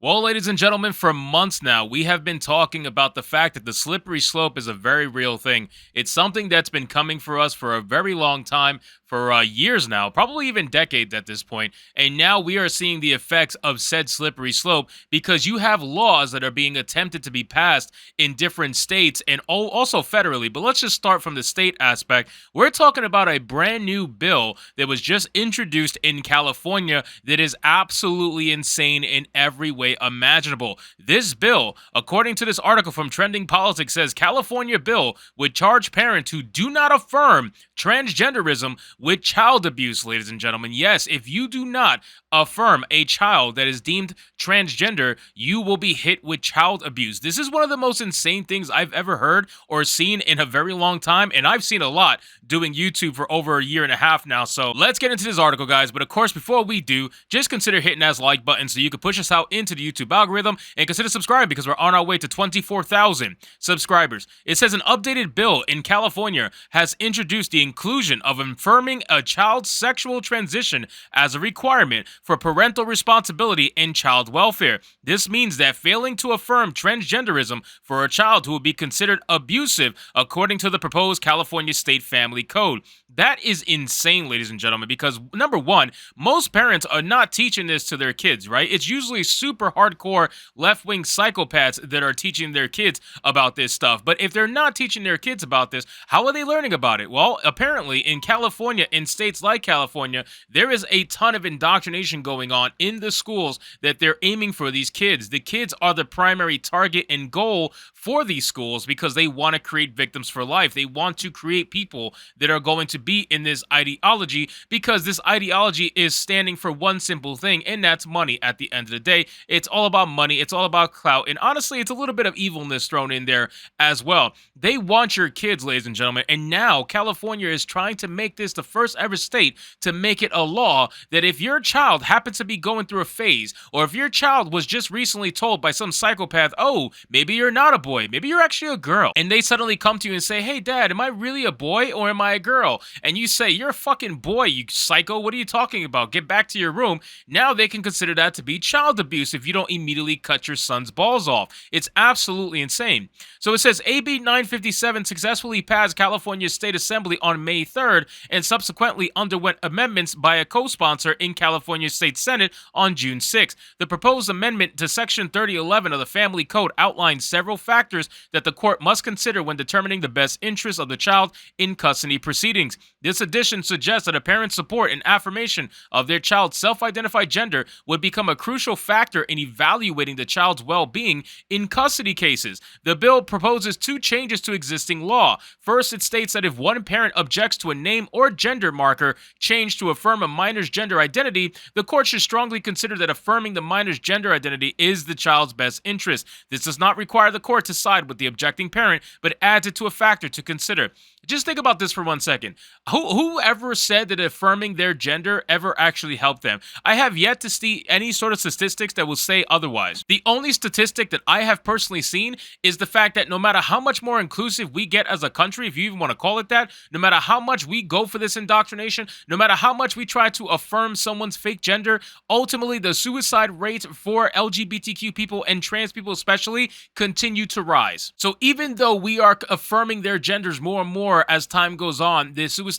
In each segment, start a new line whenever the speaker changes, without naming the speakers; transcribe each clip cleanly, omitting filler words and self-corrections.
Well, ladies and gentlemen, for months now, we have been talking about the fact that the slippery slope is a very real thing. It's something that's been coming for us for a very long time, for years now, probably even decades at this point. And now we are seeing the effects of said slippery slope because you have laws that are being attempted to be passed in different states and also federally. But let's just start from the state aspect. We're talking about a brand new bill that was just introduced in California that is absolutely insane in every way imaginable. This bill, according to this article from Trending Politics, says California bill would charge parents who do not affirm transgenderism with child abuse, ladies and gentlemen. Yes, if you do not affirm a child that is deemed transgender, you will be hit with child abuse. This is one of the most insane things I've ever heard or seen in a very long time, and I've seen a lot doing YouTube for over a year and a half now. So let's get into this article, guys. But of course, before we do, just consider hitting that like button so you can push us out into the YouTube algorithm, and consider subscribing because we're on our way to 24,000 subscribers. It says an updated bill in California has introduced the inclusion of affirming a child's sexual transition as a requirement for parental responsibility and child welfare. This means that failing to affirm transgenderism for a child who will be considered abusive according to the proposed California State Family Code. That is insane, ladies and gentlemen, because number one, most parents are not teaching this to their kids, right? It's usually super hardcore left-wing psychopaths that are teaching their kids about this stuff. But if they're not teaching their kids about this, how are they learning about it? Well, apparently in California, in states like California, there is a ton of indoctrination going on in the schools that they're aiming for these kids. The kids are the primary target and goal for these schools because they want to create victims for life. They want to create people that are going to be in this ideology because this ideology is standing for one simple thing, and that's money at the end of the day. It's all about money. It's all about clout. And honestly, it's a little bit of evilness thrown in there as well. They want your kids, ladies and gentlemen. And now California is trying to make this the first ever state to make it a law that if your child happens to be going through a phase, or if your child was just recently told by some psychopath, oh, maybe you're not a boy, maybe you're actually a girl, and they suddenly come to you and say, hey, dad, am I really a boy or am I a girl? And you say, you're a fucking boy, you psycho. What are you talking about? Get back to your room. Now they can consider that to be child abuse if you don't immediately cut your son's balls off. It's absolutely insane. So it says AB 957 successfully passed California State Assembly on May 3rd and subsequently underwent amendments by a co-sponsor in California State Senate on June 6th. The proposed amendment to Section 3011 of the Family Code outlines several factors that the court must consider when determining the best interests of the child in custody proceedings. This addition suggests that a parent's support and affirmation of their child's self-identified gender would become a crucial factor in evaluating the child's well-being in custody cases. The bill proposes two changes to existing law. First, it states that if one parent objects to a name or gender marker change to affirm a minor's gender identity, the court should strongly consider that affirming the minor's gender identity is the child's best interest. This does not require the court to side with the objecting parent, but adds it to a factor to consider. Just think about this for 1 second. Whoever said that affirming their gender ever actually helped them? I have yet to see any sort of statistics that will say otherwise. The only statistic that I have personally seen is the fact that no matter how much more inclusive we get as a country, if you even want to call it that, no matter how much we go for this indoctrination, no matter how much we try to affirm someone's fake gender, ultimately the suicide rates for LGBTQ people and trans people especially continue to rise. So even though we are affirming their genders more and more as time goes on,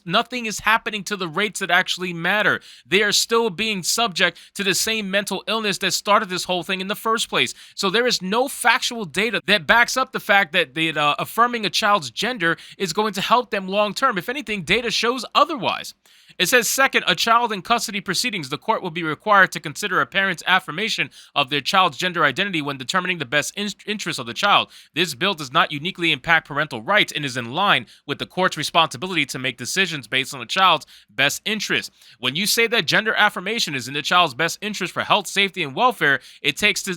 nothing is happening to the rates that actually matter. They are still being subject to the same mental illness that started this whole thing in the first place. So there is no factual data that backs up the fact that affirming a child's gender is going to help them long term. If anything, data shows otherwise. It says, second, a child in custody proceedings, the court will be required to consider a parent's affirmation of their child's gender identity when determining the best interest of the child. This bill does not uniquely impact parental rights and is in line with the court's responsibility to make decisions based on the child's best interest. When you say that gender affirmation is in the child's best interest for health, safety, and welfare, it takes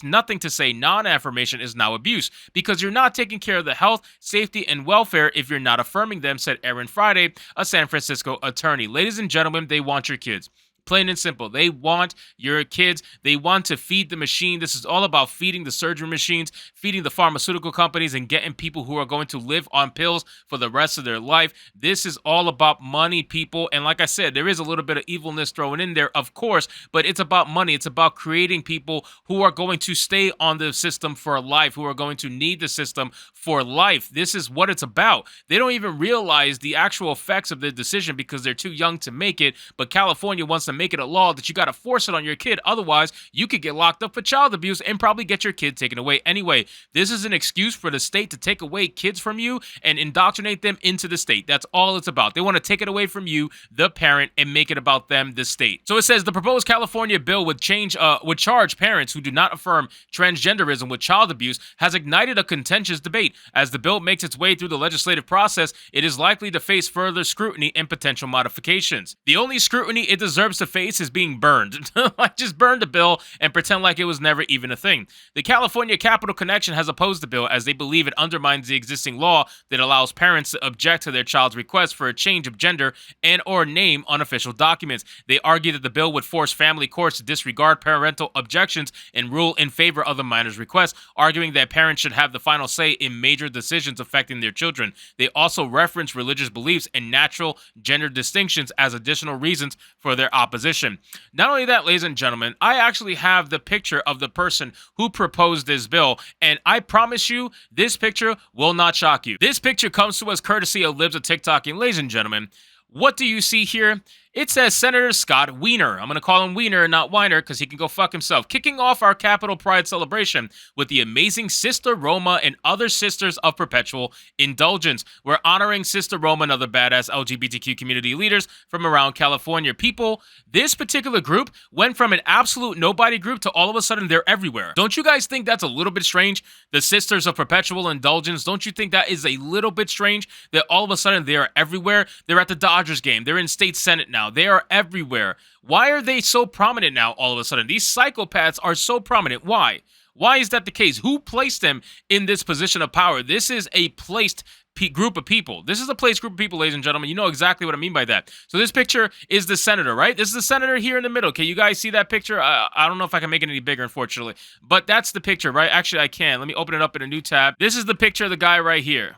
nothing to say non-affirmation is now abuse, because you're not taking care of the health, safety, and welfare if you're not affirming them, said Aaron Friday, a San Francisco attorney. Ladies and gentlemen, they want your kids. Plain and simple. They want your kids. They want to feed the machine. This is all about feeding the surgery machines, feeding the pharmaceutical companies, and getting people who are going to live on pills for the rest of their life. This is all about money, people. And like I said, there is a little bit of evilness thrown in there, of course, but it's about money. It's about creating people who are going to stay on the system for life, who are going to need the system for life. This is what it's about. They don't even realize the actual effects of the decision because they're too young to make it. But California wants to make it a law that you got to force it on your kid. Otherwise, you could get locked up for child abuse and probably get your kid taken away anyway. This is an excuse for the state to take away kids from you and indoctrinate them into the state. That's all it's about. They want to take it away from you, the parent, and make it about them, the state. So it says the proposed California bill would charge parents who do not affirm transgenderism with child abuse has ignited a contentious debate. As the bill makes its way through the legislative process, it is likely to face further scrutiny and potential modifications. The only scrutiny it deserves to face is being burned. Like, just burn the bill and pretend like it was never even a thing. The California Capital Connection has opposed the bill as they believe it undermines the existing law that allows parents to object to their child's request for a change of gender and or name on official documents. They argue that the bill would force family courts to disregard parental objections and rule in favor of the minor's request, arguing that parents should have the final say in major decisions affecting their children. They also reference religious beliefs and natural gender distinctions as additional reasons for their opposition. Not only that, ladies and gentlemen, I actually have the picture of the person who proposed this bill, and I promise you, this picture will not shock you. This picture comes to us courtesy of Libs of TikTok, and ladies and gentlemen, what do you see here? It says Senator Scott Wiener. I'm going to call him Wiener and not Weiner because he can go fuck himself. Kicking off our Capitol Pride celebration with the amazing Sister Roma and other Sisters of Perpetual Indulgence. We're honoring Sister Roma and other badass LGBTQ community leaders from around California. People, this particular group went from an absolute nobody group to all of a sudden they're everywhere. Don't you guys think that's a little bit strange? The Sisters of Perpetual Indulgence, don't you think that is a little bit strange that all of a sudden they are everywhere? They're at the Dodgers game. They're in state senate now. They are everywhere. Why are they so prominent now all of a sudden? These psychopaths are so prominent. Why? Why is that the case? Who placed them in this position of power? This is a placed group of people. This is a placed group of people, ladies and gentlemen. You know exactly what I mean by that. So this picture is the senator, right? This is the senator here in the middle. Okay, you guys see that picture? I don't know if I can make it any bigger, unfortunately. But that's the picture, right? Actually, I can. Let me open it up in a new tab. This is the picture of the guy right here.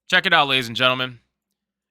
Check it out, ladies and gentlemen.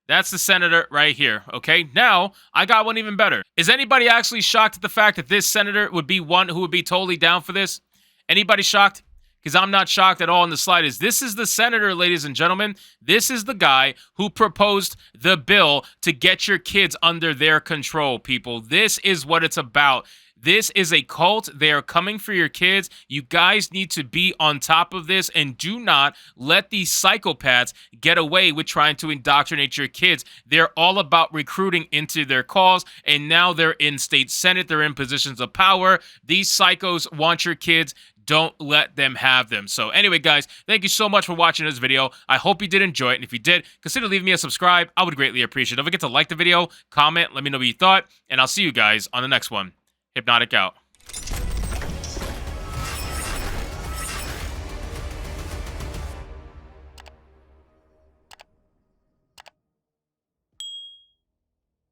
That's the senator right here, okay? Now, I got one even better. Is anybody actually shocked at the fact that this senator would be one who would be totally down for this? Anybody shocked? Because I'm not shocked at all in the slightest. This is the senator, ladies and gentlemen. This is the guy who proposed the bill to get your kids under their control, people. This is what it's about. This is a cult. They are coming for your kids. You guys need to be on top of this and do not let these psychopaths get away with trying to indoctrinate your kids. They're all about recruiting into their cause, and now they're in state senate. They're in positions of power. These psychos want your kids. Don't let them have them. So anyway, guys, thank you so much for watching this video. I hope you did enjoy it. And if you did, consider leaving me a subscribe. I would greatly appreciate it. Don't forget to like the video, comment, let me know what you thought, and I'll see you guys on the next one. Hypnotic out.